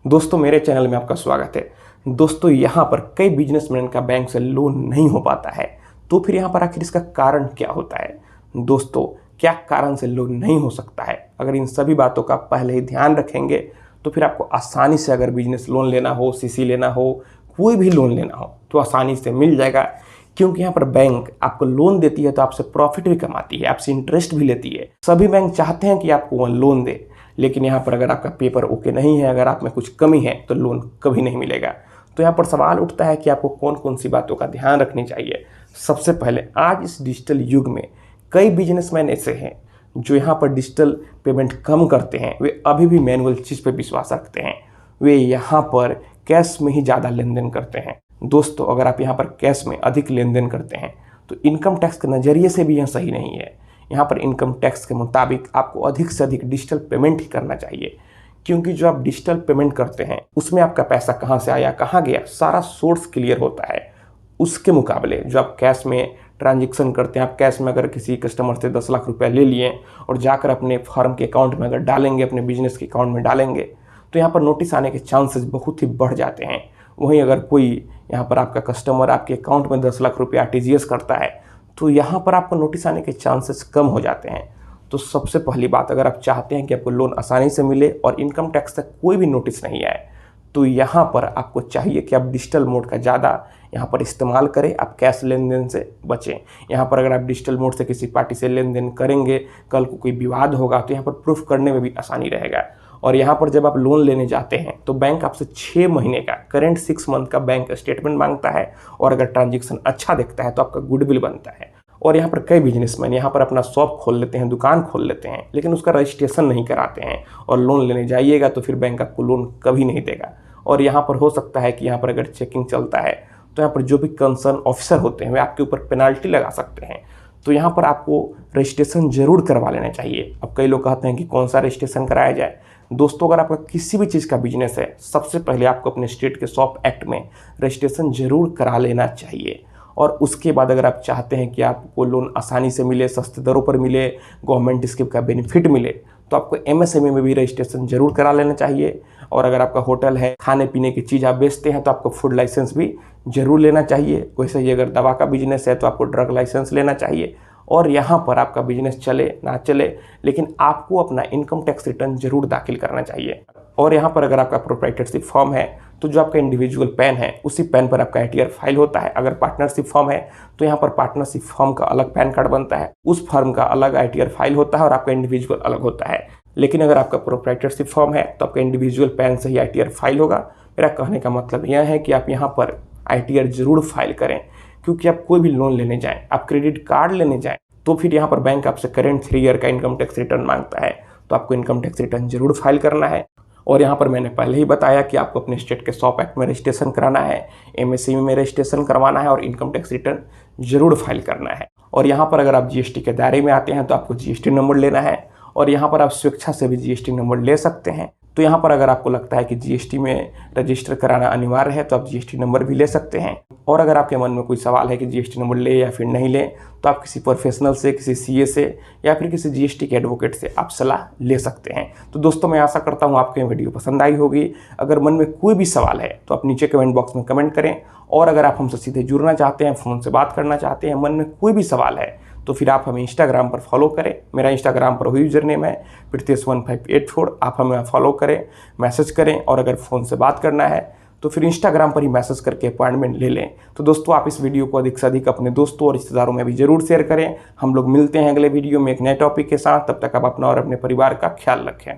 दोस्तों मेरे चैनल में आपका स्वागत है। दोस्तों यहाँ पर कई बिजनेसमैन का बैंक से लोन नहीं हो पाता है, तो फिर यहाँ पर आखिर इसका कारण क्या होता है? दोस्तों क्या कारण से लोन नहीं हो सकता है? अगर इन सभी बातों का पहले ही ध्यान रखेंगे तो फिर आपको आसानी से अगर बिजनेस लोन लेना हो, सीसी लेना हो, कोई भी लोन लेना हो तो आसानी से मिल जाएगा। क्योंकि यहाँ पर बैंक आपको लोन देती है तो आपसे प्रॉफिट भी कमाती है, आपसे इंटरेस्ट भी लेती है। सभी बैंक चाहते हैं कि आपको वह लोन दे, लेकिन यहाँ पर अगर आपका पेपर ओके नहीं है, अगर आप में कुछ कमी है तो लोन कभी नहीं मिलेगा। तो यहाँ पर सवाल उठता है कि आपको कौन कौन सी बातों का ध्यान रखनी चाहिए। सबसे पहले, आज इस डिजिटल युग में कई बिजनेसमैन ऐसे हैं जो यहाँ पर डिजिटल पेमेंट कम करते हैं, वे अभी भी मैनुअल चीज़ पर विश्वास रखते हैं। वे यहाँ पर कैश में ही ज़्यादा लेन देन करते हैं। दोस्तों अगर आप यहाँ पर कैश में अधिक लेन देन करते हैं तो इनकम टैक्स के नज़रिए से भी यह सही नहीं है। यहाँ पर इनकम टैक्स के मुताबिक आपको अधिक से अधिक डिजिटल पेमेंट ही करना चाहिए, क्योंकि जो आप डिजिटल पेमेंट करते हैं उसमें आपका पैसा कहाँ से आया, कहाँ गया, सारा सोर्स क्लियर होता है। उसके मुकाबले जो आप कैश में ट्रांजेक्शन करते हैं, आप कैश में अगर किसी कस्टमर से 10 लाख रुपया ले लिए और जाकर अपने फर्म के अकाउंट में अगर डालेंगे, अपने बिजनेस के अकाउंट में डालेंगे, तो यहाँ पर नोटिस आने के चांसेस बहुत ही बढ़ जाते हैं। वहीं अगर कोई यहाँ पर आपका कस्टमर आपके अकाउंट में 10 लाख रुपया आरटीजीएस करता है तो यहाँ पर आपको नोटिस आने के चांसेस कम हो जाते हैं। तो सबसे पहली बात, अगर आप चाहते हैं कि आपको लोन आसानी से मिले और इनकम टैक्स तक कोई भी नोटिस नहीं आए, तो यहाँ पर आपको चाहिए कि आप डिजिटल मोड का ज़्यादा यहाँ पर इस्तेमाल करें, आप कैश लेन देन से बचें। यहाँ पर अगर आप डिजिटल मोड से किसी पार्टी से लेन देन करेंगे, कल को कोई विवाद होगा तो यहाँ पर प्रूफ करने में भी आसानी रहेगा। और यहाँ पर जब आप लोन लेने जाते हैं तो बैंक आपसे 6 महीने का, करेंट 6 मंथ का बैंक स्टेटमेंट मांगता है, और अगर ट्रांजेक्शन अच्छा दिखता है तो आपका गुडविल बनता है। और यहाँ पर कई बिजनेसमैन यहाँ पर अपना शॉप खोल लेते हैं, दुकान खोल लेते हैं, लेकिन उसका रजिस्ट्रेशन नहीं कराते हैं, और लोन लेने जाइएगा तो फिर बैंक आपको लोन कभी नहीं देगा। और यहाँ पर हो सकता है कि यहाँ पर अगर चेकिंग चलता है तो यहाँ पर जो भी कंसर्न ऑफिसर होते हैं वे आपके ऊपर पेनाल्टी लगा सकते हैं। तो यहाँ पर आपको रजिस्ट्रेशन जरूर करवा लेना चाहिए। अब कई लोग कहते हैं कि कौन सा रजिस्ट्रेशन कराया जाए। दोस्तों अगर आपका किसी भी चीज़ का बिजनेस है, सबसे पहले आपको अपने स्टेट के शॉप एक्ट में रजिस्ट्रेशन जरूर करा लेना चाहिए। और उसके बाद अगर आप चाहते हैं कि आपको लोन आसानी से मिले, सस्ते दरों पर मिले, गवर्नमेंट स्कीम का बेनिफिट मिले, तो आपको एमएसएमई में भी रजिस्ट्रेशन जरूर करा लेना चाहिए। और अगर आपका होटल है, खाने पीने की चीज़ आप बेचते हैं, तो आपको फूड लाइसेंस भी जरूर लेना चाहिए। वैसे ही अगर दवा का बिजनेस है तो आपको ड्रग लाइसेंस लेना चाहिए। और यहाँ पर आपका बिजनेस चले ना चले, लेकिन आपको अपना इनकम टैक्स रिटर्न जरूर दाखिल करना चाहिए। और यहाँ पर अगर आपका प्रोप्राइटरशिप फर्म है तो जो आपका इंडिविजुअल पैन है उसी पैन पर आपका आईटीआर फाइल होता है। अगर पार्टनरशिप फर्म है तो यहाँ पर पार्टनरशिप फर्म का अलग पैन कार्ड बनता है, उस फर्म का अलग आईटीआर फाइल होता है और आपका इंडिविजुअल अलग होता है। लेकिन अगर आपका प्रोप्राइटरशिप फर्म है तो आपका इंडिविजुअल पैन से ही आईटीआर फाइल होगा। मेरा कहने का मतलब यह है कि आप यहाँ पर आईटीआर जरूर फाइल करें, क्योंकि आप कोई भी लोन लेने जाएं, आप क्रेडिट कार्ड लेने जाएं, तो फिर यहाँ पर बैंक आपसे करेंट 3 ईयर का इनकम टैक्स रिटर्न मांगता है, तो आपको इनकम टैक्स रिटर्न जरूर फाइल करना है। और यहाँ पर मैंने पहले ही बताया कि आपको अपने स्टेट के शॉप एक्ट में रजिस्ट्रेशन कराना है, एमएसएमई में रजिस्ट्रेशन करवाना है और इनकम टैक्स रिटर्न जरूर फाइल करना है। और यहाँ पर अगर आप जीएसटी के दायरे में आते हैं तो आपको जीएसटी नंबर लेना है, और यहाँ पर आप स्वेच्छा से भी जीएसटी नंबर ले सकते हैं। तो यहाँ पर अगर आपको लगता है कि जीएसटी में रजिस्टर कराना अनिवार्य है तो आप जीएसटी नंबर भी ले सकते हैं। और अगर आपके मन में कोई सवाल है कि जीएसटी नंबर ले या फिर नहीं ले, तो आप किसी प्रोफेशनल से, किसी सीए से या फिर किसी जीएसटी के एडवोकेट से आप सलाह ले सकते हैं। तो दोस्तों मैं आशा करता हूँ आपको ये वीडियो पसंद आई होगी। अगर मन में कोई भी सवाल है तो आप नीचे कमेंट बॉक्स में कमेंट करें। और अगर आप हमसे सीधे जुड़ना चाहते हैं, फ़ोन से बात करना चाहते हैं, मन में कोई भी सवाल है, तो फिर आप हमें इंस्टाग्राम पर फॉलो करें। मेरा इंस्टाग्राम पर वही यूजर नेम है Pritesh1584। आप हमें फॉलो करें, मैसेज करें, और अगर फ़ोन से बात करना है तो फिर इंस्टाग्राम पर ही मैसेज करके अपॉइंटमेंट ले लें। तो दोस्तों आप इस वीडियो को अधिक से अधिक अपने दोस्तों और रिश्तेदारों में भी जरूर शेयर करें। हम लोग मिलते हैं अगले वीडियो में एक नए टॉपिक के साथ। तब तक आप अपना और अपने परिवार का ख्याल रखें।